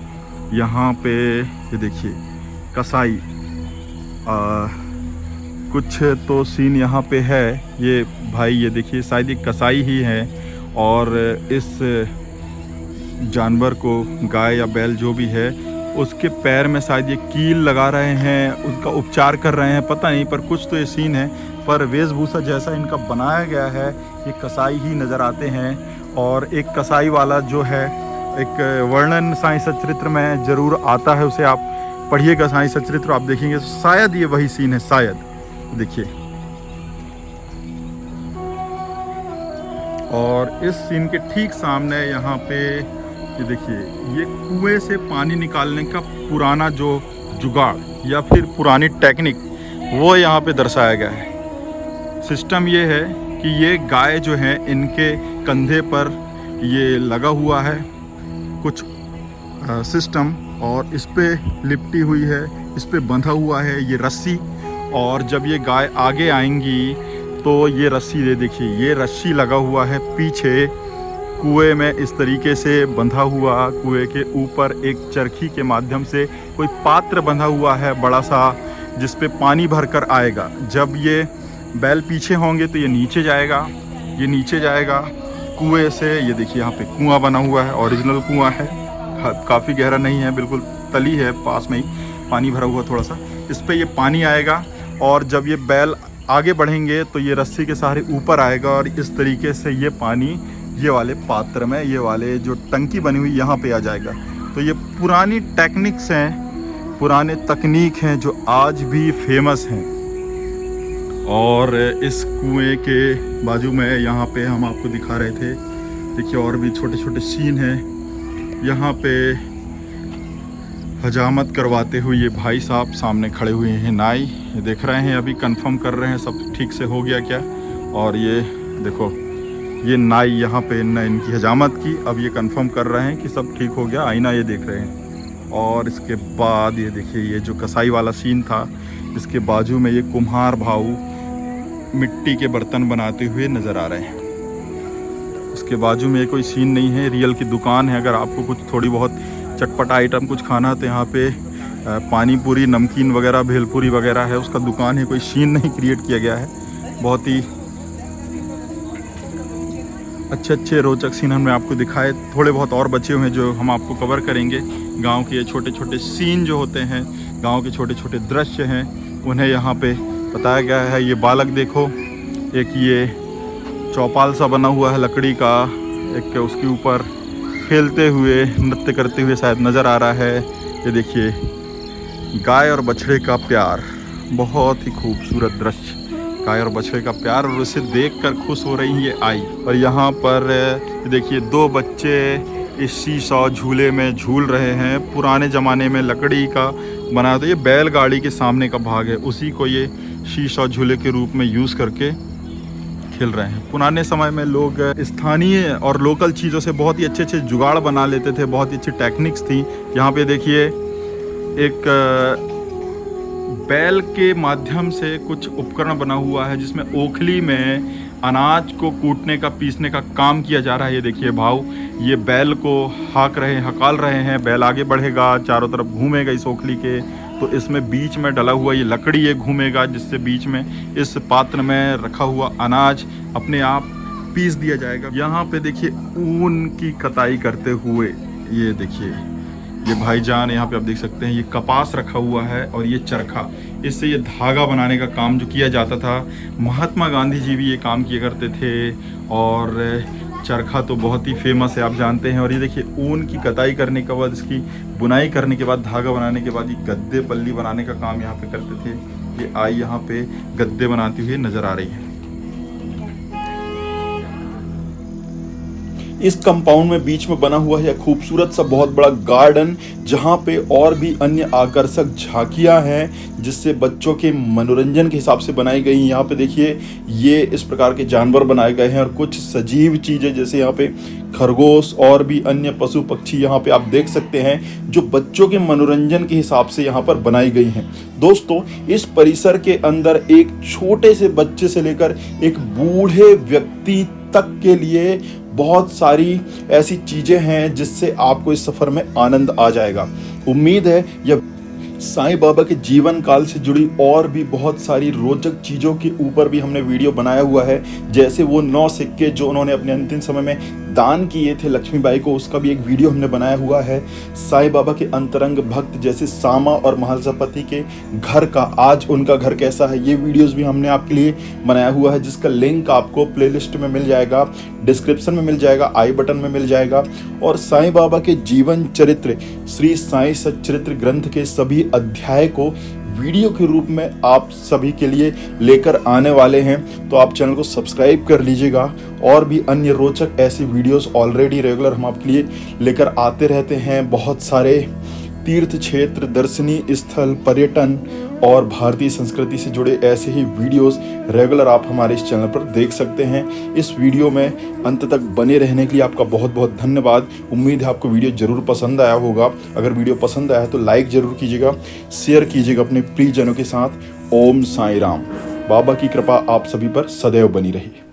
यहाँ पे ये देखिए कसाई, कुछ तो सीन यहाँ पे है। ये भाई ये देखिए शायद ये कसाई ही है और इस जानवर को, गाय या बैल जो भी है, उसके पैर में शायद ये कील लगा रहे हैं, उसका उपचार कर रहे हैं, पता नहीं, पर कुछ तो ये सीन है। पर वेशभूषा जैसा इनका बनाया गया है ये कसाई ही नज़र आते हैं। और एक कसाई वाला जो है एक वर्णन साईं सचरित्र में ज़रूर आता है, उसे आप पढ़िएगा साईं सचरित्र, आप देखेंगे तो शायद ये वही सीन है, शायद। देखिए और इस सीन के ठीक सामने यहाँ पे ये देखिए, ये कुएं से पानी निकालने का पुराना जो जुगाड़ या फिर पुरानी टेक्निक वो यहाँ पे दर्शाया गया है। सिस्टम ये है कि ये गाय जो है इनके कंधे पर ये लगा हुआ है कुछ सिस्टम, और इस पे लिपटी हुई है, इस पे बंधा हुआ है ये रस्सी। और जब ये गाय आगे आएंगी तो ये रस्सी, ये देखिए ये रस्सी लगा हुआ है पीछे कुएं में, इस तरीके से बंधा हुआ। कुएं के ऊपर एक चरखी के माध्यम से कोई पात्र बंधा हुआ है बड़ा सा, जिस पे पानी भरकर आएगा। जब ये बैल पीछे होंगे तो ये नीचे जाएगा, ये नीचे जाएगा कुएं से। ये देखिए यहाँ पे कुआं बना हुआ है, ओरिजिनल कुआं है, काफ़ी गहरा नहीं है, बिल्कुल तली है, पास में ही पानी भरा हुआ थोड़ा सा। इस पे ये पानी आएगा और जब ये बैल आगे बढ़ेंगे तो ये रस्सी के सहारे ऊपर आएगा और इस तरीके से ये पानी ये वाले पात्र में, ये वाले जो टंकी बनी हुई यहाँ पे आ जाएगा। तो ये पुरानी टेक्निक्स हैं, पुराने तकनीक हैं जो आज भी फेमस हैं। और इस कुएं के बाजू में यहाँ पे हम आपको दिखा रहे थे, देखिए और भी छोटे छोटे सीन हैं। यहाँ पे हजामत करवाते हुए ये भाई साहब सामने खड़े हुए हैं, नाई। ये देख रहे हैं, अभी कंफर्म कर रहे हैं सब ठीक से हो गया क्या। और ये देखो, ये नाई यहाँ पे इनकी हजामत की, अब ये कंफर्म कर रहे हैं कि सब ठीक हो गया, आईना ये देख रहे हैं। और इसके बाद ये देखिए, ये जो कसाई वाला सीन था, इसके बाजू में ये कुम्हार भाऊ मिट्टी के बर्तन बनाते हुए नज़र आ रहे हैं। इसके बाजू में कोई सीन नहीं है, रियल की दुकान है। अगर आपको कुछ थोड़ी बहुत चटपटा आइटम कुछ खाना है तो यहाँ पे पानी पूरी, नमकीन वगैरह, भेलपूरी वगैरह है, उसका दुकान है। कोई सीन नहीं क्रिएट किया गया है। बहुत ही अच्छे अच्छे रोचक सीन हमने आपको दिखाए। थोड़े बहुत और बचे हुए हैं जो हम आपको कवर करेंगे। गांव के ये छोटे छोटे सीन जो होते हैं, गांव के छोटे छोटे दृश्य हैं, उन्हें यहाँ पे बताया गया है। ये बालक देखो, एक ये चौपाल सा बना हुआ है लकड़ी का, एक उसके ऊपर खेलते हुए, नृत्य करते हुए शायद नज़र आ रहा है। ये देखिए, गाय और बछड़े का प्यार, बहुत ही खूबसूरत दृश्य, गाय और बछड़े का प्यार, और उसे देखकर खुश हो रही है आई। और यहाँ पर देखिए 2 बच्चे इस शीशा झूले में झूल रहे हैं। पुराने ज़माने में लकड़ी का बना, तो ये बैलगाड़ी के सामने का भाग है, उसी को ये शीशा झूले के रूप में यूज़ करके खेल रहे हैं। पुराने समय में लोग स्थानीय और लोकल चीज़ों से बहुत ही अच्छे अच्छे जुगाड़ बना लेते थे, बहुत ही अच्छी टेक्निक्स थी। यहाँ पे देखिए, एक बैल के माध्यम से कुछ उपकरण बना हुआ है जिसमें ओखली में अनाज को कूटने का, पीसने का काम किया जा रहा है। ये देखिए भाव, ये बैल को हकाल रहे हैं। बैल आगे बढ़ेगा, चारों तरफ घूमेगा इस ओखली के, तो इसमें बीच में डला हुआ ये लकड़ी ये घूमेगा, जिससे बीच में इस पात्र में रखा हुआ अनाज अपने आप पीस दिया जाएगा। यहाँ पे देखिए ऊन की कताई करते हुए, ये देखिए ये भाईजान, यहाँ पे आप देख सकते हैं ये कपास रखा हुआ है और ये चरखा, इससे ये धागा बनाने का काम जो किया जाता था। महात्मा गांधी जी भी ये काम किया करते थे, और चरखा तो बहुत ही फेमस है, आप जानते हैं। और ये देखिए ऊन की कताई करने के बाद, इसकी बुनाई करने के बाद, धागा बनाने के बाद ये गद्दे पल्ली बनाने का काम यहाँ पे करते थे। ये आई यहाँ पे गद्दे बनाती हुई नजर आ रही है।
इस कंपाउंड में बीच में बना हुआ है खूबसूरत सा बहुत बड़ा गार्डन, जहाँ पे और भी अन्य आकर्षक झांकियां हैं जिससे बच्चों के मनोरंजन के हिसाब से बनाई गई। यहाँ पे देखिए ये इस प्रकार के जानवर बनाए गए हैं और कुछ सजीव चीजें जैसे यहाँ पे खरगोश और भी अन्य पशु पक्षी यहाँ पे आप देख सकते हैं, जो बच्चों के मनोरंजन के हिसाब से यहाँ पर बनाई गई हैं। दोस्तों, इस परिसर के अंदर एक छोटे से बच्चे से लेकर एक बूढ़े व्यक्ति तक के लिए बहुत सारी ऐसी चीजें हैं जिससे आपको इस सफर में आनंद आ जाएगा। उम्मीद है यह साईं बाबा के जीवन काल से जुड़ी और भी बहुत सारी रोचक चीज़ों के ऊपर भी हमने वीडियो बनाया हुआ है, जैसे वो 9 सिक्के जो उन्होंने अपने अंतिम समय में दान किए थे लक्ष्मीबाई को, उसका भी एक वीडियो हमने बनाया हुआ है। साईं बाबा के अंतरंग भक्त जैसे सामा और महालसापति के घर का आज उनका घर कैसा है, ये वीडियोस भी हमने आपके लिए बनाया हुआ है, जिसका लिंक आपको प्लेलिस्ट में मिल जाएगा, डिस्क्रिप्शन में मिल जाएगा, आई बटन में मिल जाएगा। और साईं बाबा के जीवन चरित्र श्री साईं सच्चरित्र ग्रंथ के सभी अध्याय को वीडियो के रूप में आप सभी के लिए लेकर आने वाले हैं। तो आप चैनल को सब्सक्राइब कर लीजिएगा और भी अन्य रोचक ऐसी वीडियोस ऑलरेडी रेगुलर हम आपके लिए लेकर आते रहते हैं। बहुत सारे तीर्थ क्षेत्र, दर्शनीय स्थल, पर्यटन और भारतीय संस्कृति से जुड़े ऐसे ही वीडियोस रेगुलर आप हमारे इस चैनल पर देख सकते हैं। इस वीडियो में अंत तक बने रहने के लिए आपका बहुत बहुत धन्यवाद। उम्मीद है आपको वीडियो जरूर पसंद आया होगा। अगर वीडियो पसंद आया है तो लाइक जरूर कीजिएगा, शेयर कीजिएगा अपने प्रियजनों के साथ। ओम साईं राम। बाबा की कृपा आप सभी पर सदैव बनी रही।